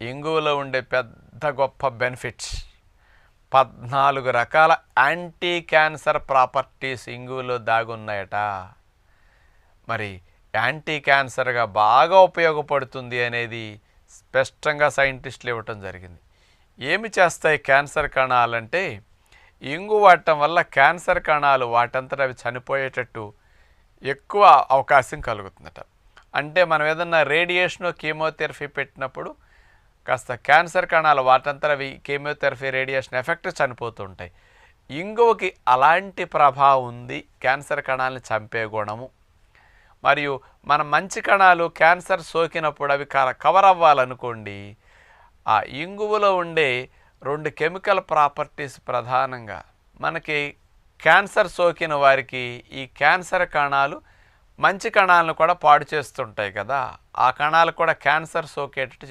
ఇంగువలో ఉండే పెద్ద గొప్ప బెనిఫిట్స్ 14 రకాల యాంటీ క్యాన్సర్ ప్రాపర్టీస్ ఇంగువలో దాగున్నాయట. మరి యాంటీ క్యాన్సర్గా బాగా ఉపయోగపడుతుంది అనేది స్పష్టంగా సైంటిస్టులు ఇవ్వటం జరిగింది. ఏమి చేస్తాయి క్యాన్సర్ కణాలంటే, ఇంగు వాడటం వల్ల క్యాన్సర్ కణాలు వాటంతట అవి చనిపోయేటట్టు ఎక్కువ అవకాశం కలుగుతుందట. అంటే మనం ఏదన్నా రేడియేషన్ కీమోథెరపీ పెట్టినప్పుడు కాస్త క్యాన్సర్ కణాలు వాటంతట అవి కీమోథెరపీ రేడియేషన్ ఎఫెక్ట్ చనిపోతుంటాయి. ఇంగువకి అలాంటి ప్రభావం ఉంది, క్యాన్సర్ కణాలను చంపే గుణము. మరియు మన మంచి కణాలు క్యాన్సర్ సోకినప్పుడు అవి కవర్ అవ్వాలనుకోండి, ఆ ఇంగువలో ఉండే 2 కెమికల్ ప్రాపర్టీస్ ప్రధానంగా మనకి క్యాన్సర్ సోకిన వారికి ఈ క్యాన్సర్ కణాలు మంచి కణాలను కూడా పాడు చేస్తుంటాయి కదా, ఆ కణాలు కూడా క్యాన్సర్ సోకేటట్టు